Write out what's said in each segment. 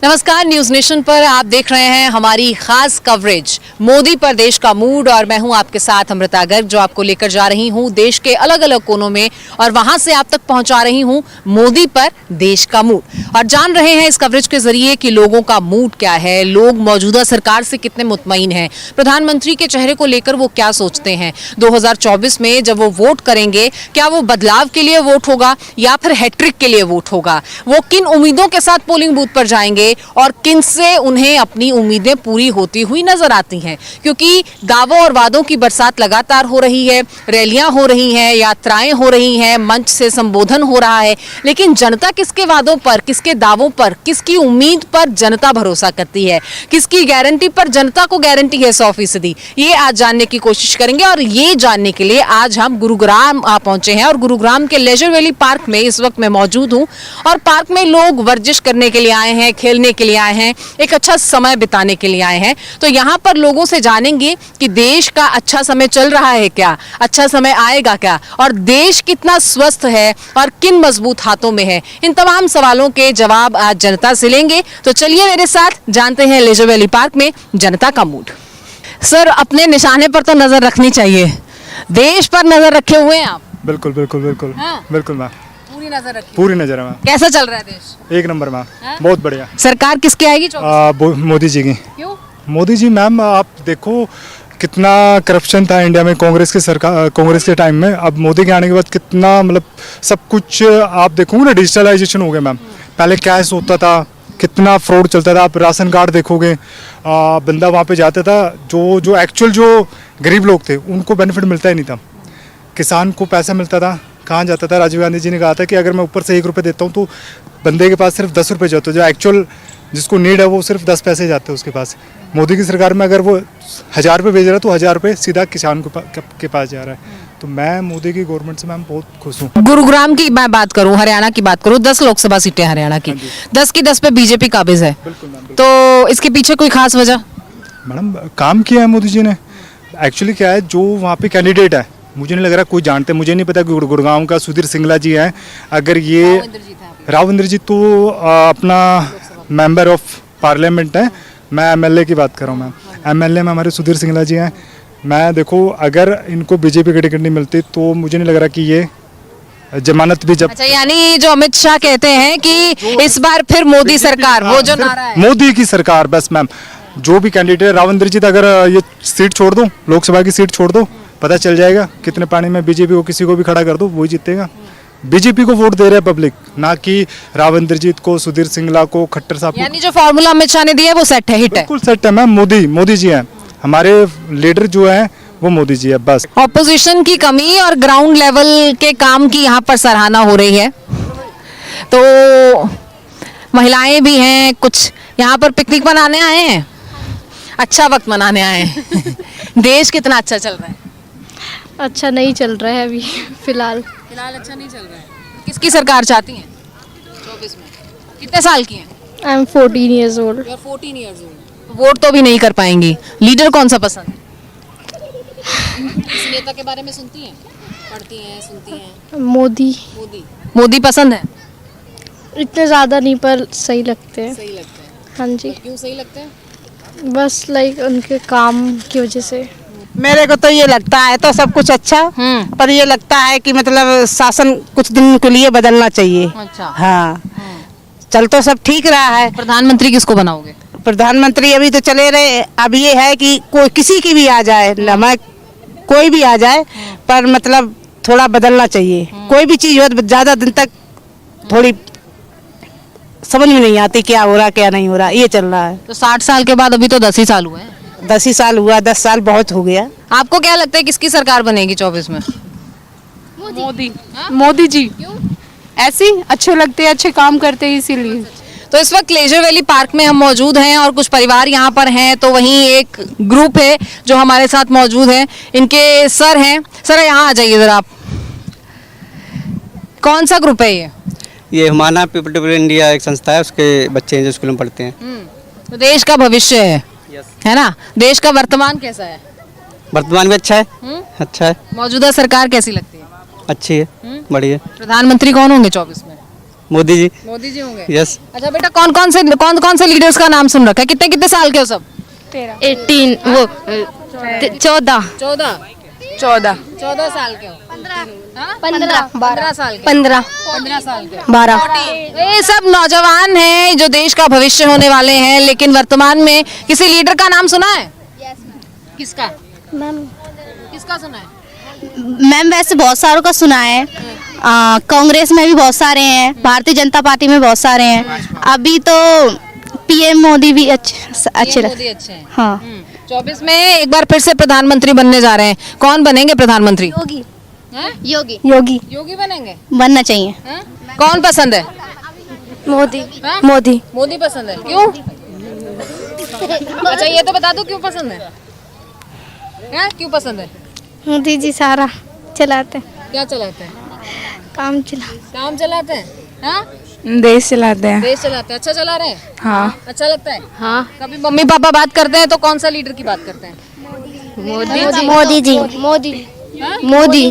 नमस्कार, news nation पर आप देख रहे हैं हमारी खास कवरेज मोदी पर देश का मूड। और मैं हूं आपके साथ अमृता गर्ग, जो आपको लेकर जा रही हूं देश के अलग अलग कोनों में और वहां से आप तक पहुंचा रही हूं मोदी पर देश का मूड। और जान रहे हैं इस कवरेज के जरिए कि लोगों का मूड क्या है, लोग मौजूदा सरकार से कितने मुतमईन हैं, प्रधानमंत्री के चेहरे को लेकर वो क्या सोचते हैं। 2024 में जब वो वोट करेंगे, क्या वो बदलाव के लिए वोट होगा या फिर हैट्रिक के लिए वोट होगा। वो किन उम्मीदों के साथ पोलिंग बूथ पर जाएंगे और किन से उन्हें अपनी उम्मीदें पूरी होती हुई नजर आती हैं। क्योंकि दावों और वादों की बरसात लगातार हो रही है, रैलियां हो रही हैं, यात्राएं हो रही हैं, मंच से संबोधन हो रहा है, लेकिन जनता किसके वादों पर, किसके दावों पर, किसकी उम्मीद पर जनता भरोसा करती है, किसकी गारंटी पर जनता को गारंटी है 100%, ये आज जानने की कोशिश करेंगे। और ये जानने के लिए आज हम गुरुग्राम पहुंचे हैं और गुरुग्राम के लेजर वैली पार्क में इस वक्त मैं मौजूद हूं। और पार्क में लोग वर्जिश करने के लिए आए हैं, खेलने के लिए आए हैं, एक अच्छा समय बिताने के लिए आए हैं। तो यहाँ पर लोगों से जानेंगे कि देश का अच्छा समय चल रहा है क्या, अच्छा समय आएगा क्या, और देश कितना स्वस्थ है और किन मजबूत हाथों में है। इन तमाम सवालों के जवाब आज जनता से लेंगे। तो चलिए मेरे साथ जानते हैं लेजर वैली पार्क में जनता का मूड। सर, अपने निशाने पर तो नजर रखनी चाहिए, देश पर नजर रखे हुए हैं आप। बिल्कुल बिल्कुल बिल्कुल हाँ? बिल्कुल मैम, पूरी नजर रखी, पूरी नजर है मैम। कैसा चल रहा है देश? एक नंबर मैम, हाँ? बहुत बढ़िया। सरकार किसकी आएगी? मोदी जी की। क्यों? मोदी जी मैम, आप देखो कितना करप्शन था इंडिया में कांग्रेस की सरकार, कांग्रेस के टाइम में। अब मोदी के आने के बाद कितना मतलब सब कुछ आप देखोगे ना, डिजिटलाइजेशन हो गया मैम। पहले कैश होता था, कितना फ्रॉड चलता था। आप राशन कार्ड देखोगे, बंदा वहाँ पे जाता था, जो एक्चुअल जो गरीब लोग थे उनको बेनिफिट मिलता ही नहीं था। किसान को पैसा मिलता था, कहाँ जाता था? राजीव गांधी जी ने कहा था कि अगर मैं ऊपर से 1 रुपये देता हूँ तो बंदे के पास सिर्फ 10 रुपये जाते हैं। जो एक्चुअल जिसको नीड है वो सिर्फ 10 पैसे जाते हैं उसके पास। मोदी की सरकार में अगर वो 1000 रुपये भेज रहा है तो 1000 रुपये सीधा किसान के पास जा रहा है। तो मैं मोदी की गवर्नमेंट से मैम बहुत खुश हूँ। गुरुग्राम की मैं बात करूं, हरियाणा की बात करूं, 10 लोकसभा सीटें हरियाणा की, 10 की 10 पे बीजेपी काबिज है। बिल्कुल मैम। तो इसके पीछे कोई खास वजह? मैडम, काम किया है मोदी जी ने। एक्चुअली क्या है, जो वहाँ पे कैंडिडेट है, मुझे नहीं लग रहा कोई जानते। मुझे नहीं पता कि गुड़गांव का सुधीर सिंगला जी है। अगर ये राविंद्र जी तो अपना मेंबर ऑफ पार्लियामेंट है। मैं एमएलए की बात कर रहा हूँ मैम। एमएलए में हमारे सुधीर सिंगला जी हैं। मैं देखो, अगर इनको बीजेपी की टिकट नहीं मिलती तो मुझे नहीं लग रहा कि ये जमानत भी जब। अच्छा, यानी जो अमित शाह कहते हैं कि इस बार फिर मोदी सरकार, वो जो नारा है मोदी की सरकार, बस मैम। जो भी कैंडिडेट राविंद्र जी, अगर ये सीट छोड़ दो, लोकसभा की सीट छोड़ दो, पता चल जाएगा कितने पानी में। बीजेपी को किसी को भी खड़ा कर दो, वही जीतेगा। बीजेपी को वोट दे रहे हैं पब्लिक, ना कि राविंद्र जीत को, सुधीर सिंगला को, खट्टर साहब को। यानी जो फॉर्मूला अमित शाह ने दिया है वो सेट है, हिट है। बिल्कुल सेट है मैम। मोदी जी हैं हमारे लीडर, जो है वो मोदी जी है बस। ऑपोजिशन की कमी और ग्राउंड लेवल के काम की यहाँ पर सराहना हो रही है। तो महिलाएं भी हैं, कुछ यहाँ पर पिकनिक मनाने आए हैं, अच्छा वक्त मनाने आए हैं। देश कितना अच्छा चल रहा है? अच्छा नहीं चल रहा है अभी फिलहाल अच्छा नहीं चल रहा है। किसकी सरकार चाहती हैं 24 में? कितने साल की हैं? I am 14 years old. 14 years old. Vote तो भी नहीं कर पाएंगी। लीडर कौन सा पसंद है? किसी नेता के बारे में सुनती हैं, पढ़ती हैं, सुनती हैं? मोदी पसंद है? इतने ज़्यादा नहीं, पर सही लगते हैं। सही लगता है। हाँ जी, क्यों सही लगता है? बस लाइक उनके काम की वजह से। मेरे को तो ये लगता है तो सब कुछ अच्छा, पर ये लगता है कि मतलब शासन कुछ दिन के लिए बदलना चाहिए। अच्छा। हाँ, चल तो सब ठीक रहा है। प्रधानमंत्री किसको बनाओगे? प्रधानमंत्री अभी तो चले रहे। अब ये है कि कोई किसी की भी आ जाए, मैं कोई भी आ जाए, पर मतलब थोड़ा बदलना चाहिए। कोई भी चीज़ हो ज़्यादा दिन तक थोड़ी समझ में नहीं आती क्या हो रहा क्या नहीं हो रहा, ये चल रहा है। तो 60 साल के बाद अभी तो 10 ही साल हुए हैं। 10 ही साल हुआ, 10 साल बहुत हो गया। आपको क्या लगता है किसकी सरकार बनेगी 24 में? मोदी जी। ऐसे अच्छे लगते हैं, अच्छे काम करते हैं इसीलिए। तो इस वक्त लेजर वैली पार्क में हम मौजूद हैं और कुछ परिवार यहाँ पर हैं। तो वहीं एक ग्रुप है जो हमारे साथ मौजूद है, इनके सर हैं। सर, यहाँ आ जाइए जरा। आप कौन सा ग्रुप है ये? हमारा पीपल टू इंडिया एक संस्था है, उसके बच्चे हैं जो स्कूल में पढ़ते हैं। तो देश का भविष्य है ना? देश का वर्तमान कैसा है? वर्तमान में अच्छा है। अच्छा है। मौजूदा सरकार कैसी लगती है? अच्छी है, बढ़िया। प्रधानमंत्री कौन होंगे 24 में? मोदी जी। मोदी जी होंगे। यस। अच्छा बेटा, कौन कौन से लीडर्स का नाम सुन रखा है? कितने कितने साल के हो सब? 18 वो 14 14 साल के हो। 15 साल के। 15 साल के। 12 ये सब नौजवान हैं जो देश का भविष्य होने वाले हैं, लेकिन वर्तमान में किसी लीडर का नाम सुना है? किसका मैम किसका सुना है? मैम वैसे बहुत सारों का सुना है। कांग्रेस में भी बहुत सारे हैं, भारतीय जनता पार्टी में बहुत सारे हैं। अभी तो पीएम मोदी भी अच्छे मोदी अच्छे हैं। हाँ 24 में एक बार फिर से प्रधानमंत्री बनने जा रहे हैं। कौन बनेंगे प्रधानमंत्री? योगी हैं? योगी योगी बनेंगे। बनना चाहिए। हैं? कौन पसंद है? मोदी हाँ? मोदी मोदी पसंद है। क्यों? अच्छा ये तो बता दो क्यों पसंद है? हैं? क्यों पसंद है? मोदी जी सारा चलाते हैं, क्या चलाते हैं? काम चलाते हैं। हाँ? देश चलाते हैं। देश चलाते हैं। अच्छा चला रहे हैं? हाँ अच्छा लगता है? हाँ। कभी मम्मी पापा बात करते हैं तो कौन सा लीडर की बात करते हैं? मोदी जी हाँ? मोदी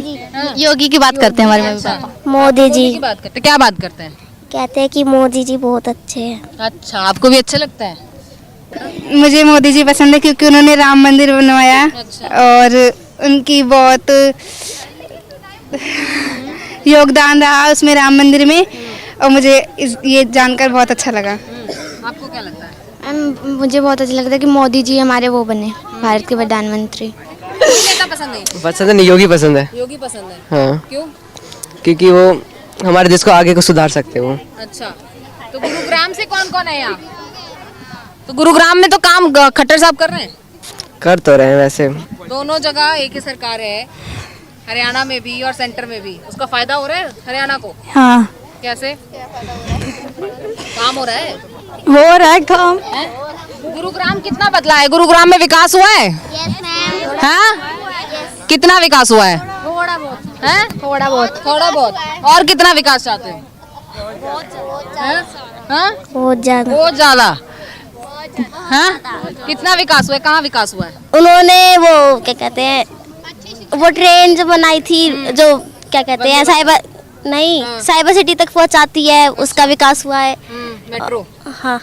योगी की बात करते हैं हमारे मम्मी पापा। मोदी मोदी की बात करते हैं। क्या बात करते हैं? कहते हैं कि मोदी जी बहुत अच्छे हैं। अच्छा, आपको भी अच्छा लगता है? मुझे मोदी जी पसंद है क्योंकि उन्होंने राम मंदिर बनवाया अच्छा। और उनकी बहुत योगदान रहा उसमें राम मंदिर में, और मुझे ये जानकर बहुत अच्छा लगा। आपको क्या लगता है? मुझे बहुत अच्छा लगता है कि मोदी जी हमारे वो बने भारत के प्रधानमंत्री। कोई नेता पसंद नहीं? पसंद नहीं, योगी पसंद है। योगी पसंद है। हाँ, क्यों? क्योंकि वो हमारे देश को आगे को सुधार सकते हो। अच्छा, तो गुरुग्राम से कौन कौन है यहाँ? तो गुरुग्राम में तो काम खट्टर साहब कर रहे हैं। कर तो रहे हैं वैसे। दोनों जगह एक ही सरकार है, हरियाणा में भी और सेंटर में भी। उसका फायदा हो रहा है हरियाणा को? हाँ कैसे? काम हो रहा है काम। हैं? गुरुग्राम कितना बदला है? गुरुग्राम में विकास हुआ है? हाँ? कितना विकास हुआ है? थोड़ा बहुत हैं? थोड़ा बहुत। और कितना विकास चाहते हो? हैं? हाँ? बहुत ज्यादा। बहुत ज्यादा। हाँ? कितना विकास हुआ है? कहाँ विकास हुआ है? उन्होंने वो क्या कहते हैं वो ट्रेन जो बनाई थी, जो क्या कहते हैं साइबर सिटी तक पहुंचाती है, उसका विकास हुआ है। मेट्रो। हाँ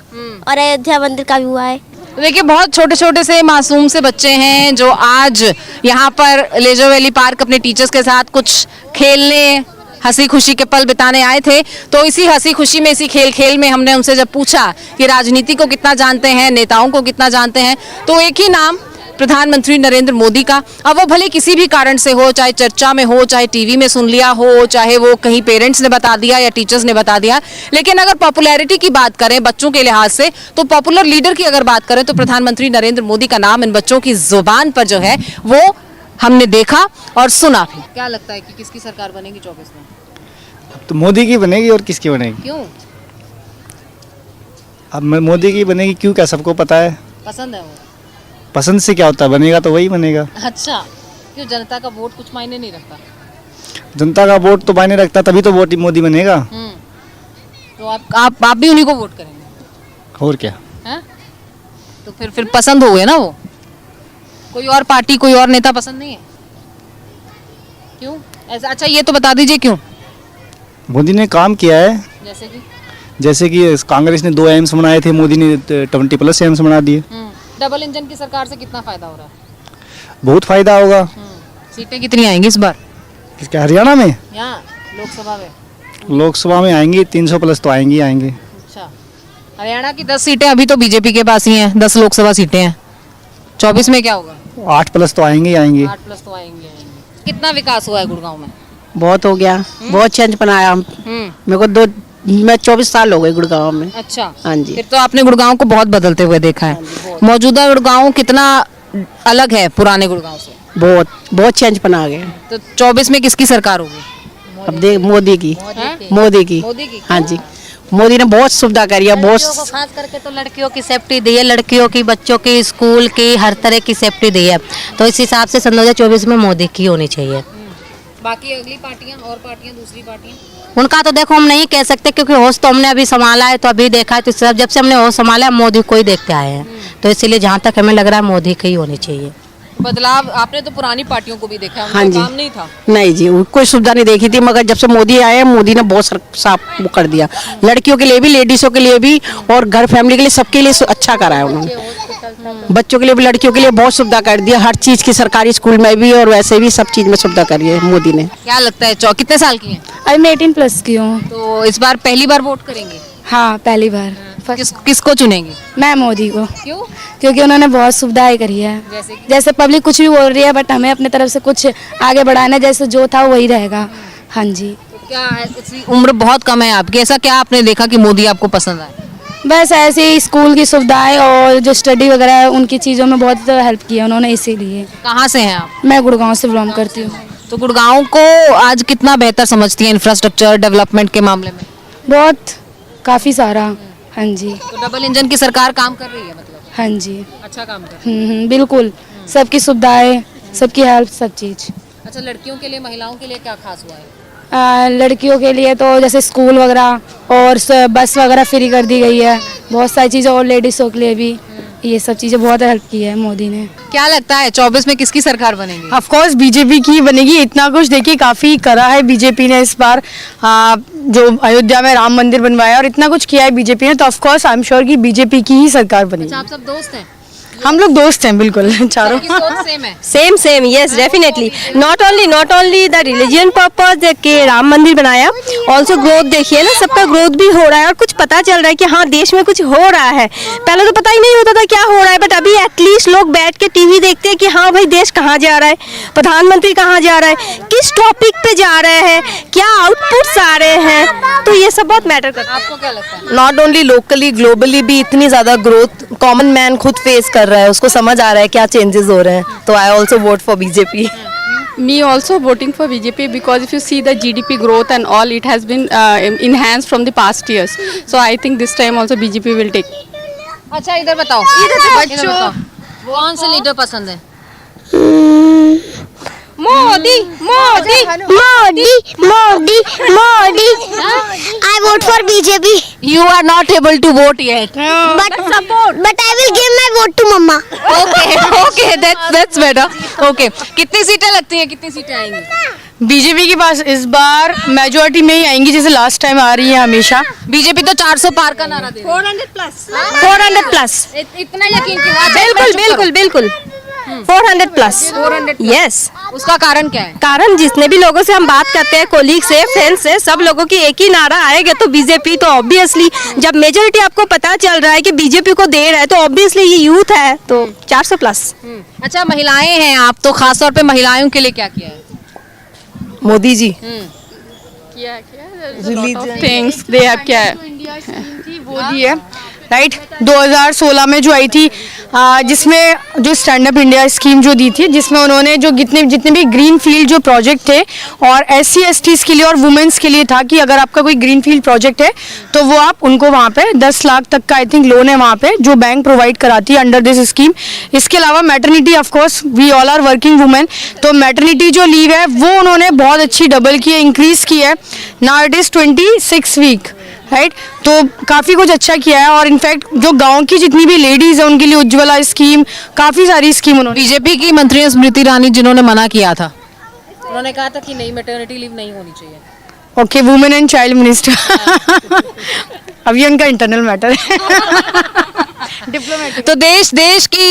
और अयोध्या मंदिर का भी हुआ है। देखिए, बहुत छोटे छोटे से मासूम से बच्चे हैं जो आज यहाँ पर लेजर वैली पार्क अपने टीचर्स के साथ कुछ खेलने, हंसी खुशी के पल बिताने आए थे। तो इसी हंसी खुशी में, इसी खेल खेल में हमने उनसे जब पूछा कि राजनीति को कितना जानते हैं, नेताओं को कितना जानते हैं, तो एक ही नाम, प्रधानमंत्री नरेंद्र मोदी का। अब वो भले किसी भी कारण से हो, चाहे चर्चा में हो, चाहे टीवी में सुन लिया हो, चाहे वो कहीं पेरेंट्स ने बता दिया या टीचर्स ने बता दिया, लेकिन अगर पॉपुलैरिटी की बात करें बच्चों के लिहाज से, तो पॉपुलर लीडर की अगर बात करें तो प्रधानमंत्री नरेंद्र मोदी का नाम इन बच्चों की जुबान पर जो है वो हमने देखा और सुना भी। क्या लगता है कि किसकी सरकार बनेगी 24 में? तो मोदी की बनेगी और किसकी बनेगी? क्यों अब मोदी की बनेगी, क्यों, क्या सबको पता है। पसंद है वो? पसंद से क्या होता है, बनेगा तो वही बनेगा। अच्छा, क्यों जनता का वोट कुछ मायने नहीं रखता? जनता का वोट तो मायने रखता, तभी तो वोट मोदी बनेगा। तो आप भी उन्हीं को वोट करेंगे? और क्या। हैं? तो फिर पसंद हो गए ना वो? कोई और पार्टी, कोई और नेता पसंद नहीं है? क्यों ऐसा? अच्छा ये तो बता दीजिए क्यों? मोदी ने काम किया है, जैसे कि कांग्रेस ने 2 एम्स बनाए थे, मोदी ने 20+ एम्स बना दिए। डबल इंजन की सरकार से कितना फायदा हो रहा है? बहुत फायदा होगा। सीटें कितनी आएंगी इस बार किसके, हरियाणा में? यहाँ लोकसभा में? लोकसभा में आएंगी 300+ तो आएंगी। अच्छा, हरियाणा की 10 सीटें अभी तो बीजेपी के पास ही हैं, 10 लोकसभा सीटें हैं। 24 में क्या होगा? 8+ तो आएंगी। 8+ तो आएंगे। कितना विकास हुआ है गुड़गांव में? बहुत हो गया, बहुत चेंज बनाया। मेरे को मैं 24 साल हो गए गुड़गांव में। अच्छा, हाँ जी। फिर तो आपने गुड़गांव को बहुत बदलते हुए देखा है। मौजूदा गुड़गांव कितना अलग है पुराने गुड़गांव से? बहुत चेंज बना गए। तो 24 में किसकी सरकार होगी? अब देख मोदी की। मोदी की? हाँ जी, मोदी ने बहुत सुविधा करी है, बहुत। खास करके तो लड़कियों की सेफ्टी दी है, लड़कियों की, बच्चों की, स्कूल की, हर तरह की सेफ्टी दी है। तो इस हिसाब से सन 2024 में मोदी की होनी चाहिए। बाकी अगली पार्टियां और पार्टियां, दूसरी पार्टियां, उनका तो देखो हम नहीं कह सकते क्योंकि होश तो हमने अभी संभाला है, तो अभी देखा है, तो सब जब से हमने होश संभाला है मोदी को ही देखते आए हैं, तो इसीलिए जहाँ तक हमें लग रहा है मोदी की ही होनी चाहिए। बदलाव आपने तो पुरानी पार्टियों को भी देखा, उनका हाँ जी। काम नहीं था। नहीं जी, कोई सुविधा नहीं देखी थी, मगर जब से मोदी आए हैं, मोदी ने बहुत साफ वो कर दिया, लड़कियों के लिए भी, लेडीजों के लिए भी, और घर फैमिली के लिए, सबके लिए अच्छा करा है उन्होंने। बच्चों के लिए भी, लड़कियों के लिए बहुत सुविधा कर दिया, हर चीज की, सरकारी स्कूल में भी और वैसे भी सब चीज में सुविधा करी है मोदी ने। क्या लगता है कितने साल की हैं? अभी मैं 18+ की हूँ। तो इस बार पहली बार वोट करेंगे? हाँ, पहली बार। किसको चुनेंगे? मैं मोदी को, क्यों? क्योंकि उन्होंने बहुत सुविधाएं करी है। जैसे पब्लिक कुछ भी बोल रही है, बट हमें अपने तरफ से कुछ आगे बढ़ाना है, जैसे जो था वही रहेगा। हाँ जी। तो क्या ऐसी उम्र बहुत कम है आपकी, ऐसा क्या आपने देखा कि मोदी आपको पसंद आए? बस ऐसे ही स्कूल की सुविधाएं और जो स्टडी वगैरह है उनकी चीज़ों में बहुत हेल्प किया उन्होंने, इसीलिए। कहाँ से हैं आप? मैं गुड़गांव से बिलोंग करती हूँ। तो गुड़गांव को आज कितना बेहतर समझती है इंफ्रास्ट्रक्चर डेवलपमेंट के मामले में? बहुत, काफ़ी सारा। हाँ जी। तो डबल इंजन की सरकार काम कर रही है मतलब? हाँ जी। अच्छा काम कर रही है। बिल्कुल, सबकी सुविधाएं, सबकी हेल्प, सब चीज़। अच्छा, लड़कियों के लिए, महिलाओं के लिए क्या खास हुआ है? लड़कियों के लिए तो जैसे स्कूल वगैरह और बस वगैरह फ्री कर दी गई है, बहुत सारी चीज़ें, और लेडीज़ों के लिए भी ये सब चीज़ें बहुत हेल्प की है मोदी ने। क्या लगता है 24 में किसकी सरकार बनेगी? ऑफ कोर्स बीजेपी की बनेगी। इतना कुछ देखिए काफ़ी करा है बीजेपी ने इस बार, जो अयोध्या में राम मंदिर बनवाया और इतना कुछ किया है बीजेपी ने, तो of course I am sure कि बीजेपी की ही सरकार बनेगी। अच्छा, आप सब दोस्त हैं? हम लोग दोस्त हैं बिल्कुल चारों। सबकी सोच सेम है? Same yes definitely. Not only the religion purpose के राम मंदिर बनाया, ऑल्सो ग्रोथ देखिए ना, सबका ग्रोथ भी हो रहा है और कुछ पता चल रहा है कि हाँ देश में कुछ हो रहा है। पहले तो पता ही नहीं होता था क्या हो रहा है, बट अभी एटलीस्ट लोग बैठ के टीवी देखते हैं कि हाँ भाई देश कहाँ जा रहा है, प्रधानमंत्री कहाँ जा रहा है, किस टॉपिक पे जा रहे हैं, क्या आउटपुट्स आ रहे हैं, तो ये सब बहुत मैटर करता है। आपको क्या लगता है? नॉट ओनली लोकली, ग्लोबली भी इतनी ज़्यादा ग्रोथ कॉमन मैन खुद फेस कर रहा है, उसको समझ आ रहा है क्या चेंजेस हो रहे हैं, तो I also vote for BJP. Me also voting for BJP because if you see the GDP growth and all, it has been enhanced from the past years. So I think this time also BJP will take. अच्छा, इधर बताओ, बच्चों कौन से leader पसंद है? Modi Modi Modi Modi Modi. I vote for BJP. You are not able to vote yet. But I will give my vote to mama. Okay, that's better. Okay, कितनी सीटें लगती हैं, कितनी सीटें आएंगी? बीजेपी के पास इस बार मेजोरिटी में ही आएंगी, जैसे लास्ट टाइम आ रही है हमेशा। बीजेपी तो 400 पार का नारा दे रही है। 400 प्लस। इतना यकीन क्यों? बिल्कुल 400 प्लस। यस। उसका कारण क्या है? कारण जितने भी लोगों से हम बात करते हैं, कोलीग से, फ्रेंड्स से, सब लोगों की एक ही नारा आएगा तो बीजेपी। तो ऑब्वियसली जब मेजोरिटी आपको पता चल रहा है कि बीजेपी को दे रहा है, तो ऑब्वियसली ये यूथ है, तो 400 प्लस। अच्छा, महिलाएं हैं आप, तो खास तौर पे महिलाओं के लिए क्या किया है Modi ji? Things they have क्या है? वो दी है राइट 2016 में जो आई थी, जिसमें जो स्टैंड अप इंडिया स्कीम जो दी थी, जिसमें उन्होंने जो जितने भी ग्रीन फील्ड जो प्रोजेक्ट थे और SC STs के लिए और वुमेन्स के लिए था कि अगर आपका कोई ग्रीन फील्ड प्रोजेक्ट है तो वो आप उनको वहाँ पे 10 लाख तक का आई थिंक लोन है वहाँ पे, जो बैंक प्रोवाइड कराती है अंडर दिस स्कीम। इसके अलावा maternity, of course we all are working women, तो मैटरनिटी जो लीव है वो उन्होंने बहुत अच्छी डबल की है, इंक्रीज की है। Now it is 26 week right, तो काफ़ी कुछ अच्छा किया है। और इनफैक्ट जो गांव की जितनी भी लेडीज है उनके लिए उज्ज्वला स्कीम, काफ़ी सारी स्कीम उन्होंने। बीजेपी की मंत्री स्मृति ईरानी जिन्होंने मना किया था, उन्होंने कहा था कि नहीं, मैटरनिटी लीव नहीं होनी चाहिए। Okay, women and child minister अभी उनका इंटरनल मैटर है तो देश की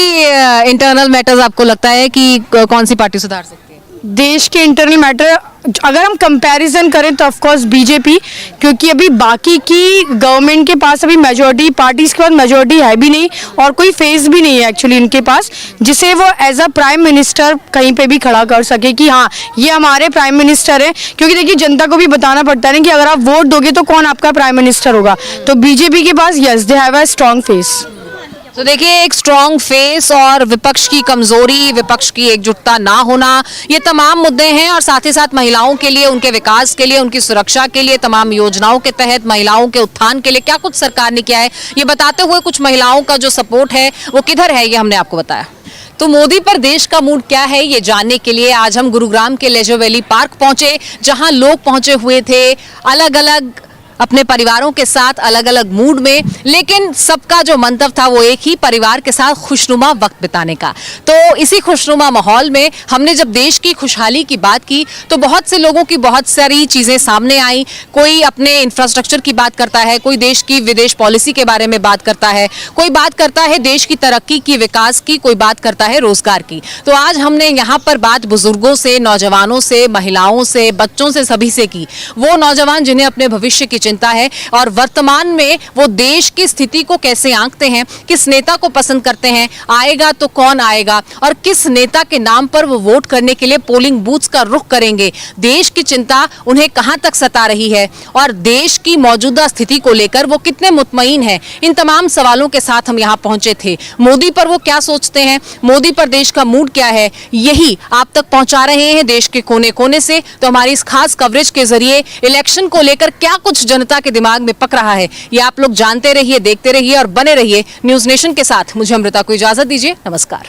इंटरनल मैटर्स आपको लगता है कि कौन सी पार्टी सुधार सकती है? देश के इंटरनल मैटर अगर हम कंपैरिजन करें तो ऑफ कोर्स बीजेपी, क्योंकि अभी बाकी की गवर्नमेंट के पास अभी मेजोरिटी, पार्टीज के पास मेजोरिटी है भी नहीं और कोई फेस भी नहीं है एक्चुअली इनके पास, जिसे वो एज अ प्राइम मिनिस्टर कहीं पे भी खड़ा कर सके कि हाँ ये हमारे प्राइम मिनिस्टर है। क्योंकि देखिए जनता को भी बताना पड़ता है ना कि अगर आप वोट दोगे तो कौन आपका प्राइम मिनिस्टर होगा, तो बीजेपी के पास yes they have a strong face. तो देखिए, एक स्ट्रॉन्ग फेस और विपक्ष की कमजोरी, विपक्ष की एकजुटता ना होना, ये तमाम मुद्दे हैं। और साथ ही साथ महिलाओं के लिए, उनके विकास के लिए, उनकी सुरक्षा के लिए, तमाम योजनाओं के तहत महिलाओं के उत्थान के लिए क्या कुछ सरकार ने किया है, ये बताते हुए कुछ महिलाओं का जो सपोर्ट है वो किधर है, ये हमने आपको बताया। तो मोदी पर देश का मूड क्या है, ये जानने के लिए आज हम गुरुग्राम के लेजर वैली पार्क पहुंचे, जहां लोग पहुंचे हुए थे अलग अलग अपने परिवारों के साथ अलग अलग मूड में, लेकिन सबका जो मंतव्य था वो एक ही, परिवार के साथ खुशनुमा वक्त बिताने का। तो इसी खुशनुमा माहौल में हमने जब देश की खुशहाली की बात की तो बहुत से लोगों की बहुत सारी चीजें सामने आई। कोई अपने इंफ्रास्ट्रक्चर की बात करता है, कोई देश की विदेश पॉलिसी के बारे में बात करता है, कोई बात करता है देश की तरक्की की, विकास की, कोई बात करता है रोजगार की। तो आज हमने यहाँ पर बात बुजुर्गों से, नौजवानों से, महिलाओं से, बच्चों से, सभी से की। वो नौजवान जिन्हें अपने भविष्य की चिंता है और वर्तमान में वो देश की स्थिति को कैसे आंकते हैं, किस नेता को पसंद करते हैं, आएगा तो कौन आएगा और किस नेता के नाम पर वो वोट करने के लिए पोलिंग बूथ्स का रुख करेंगे, देश की चिंता उन्हें कहां तक सता रही है और देश की मौजूदा स्थिति को लेकर वो कितने मुतमईन हैं, इन तमाम सवालों के साथ हम यहां पहुंचे थे। मोदी पर वो क्या सोचते हैं, मोदी पर देश का मूड क्या है, यही आप तक पहुंचा रहे हैं देश के कोने कोने से। तो हमारी इस खास कवरेज के जरिए इलेक्शन को लेकर क्या कुछ जनता के दिमाग में पक रहा है, ये आप लोग जानते रहिए, देखते रहिए और बने रहिए न्यूज नेशन के साथ। मुझे अमृता को इजाजत दीजिए, नमस्कार।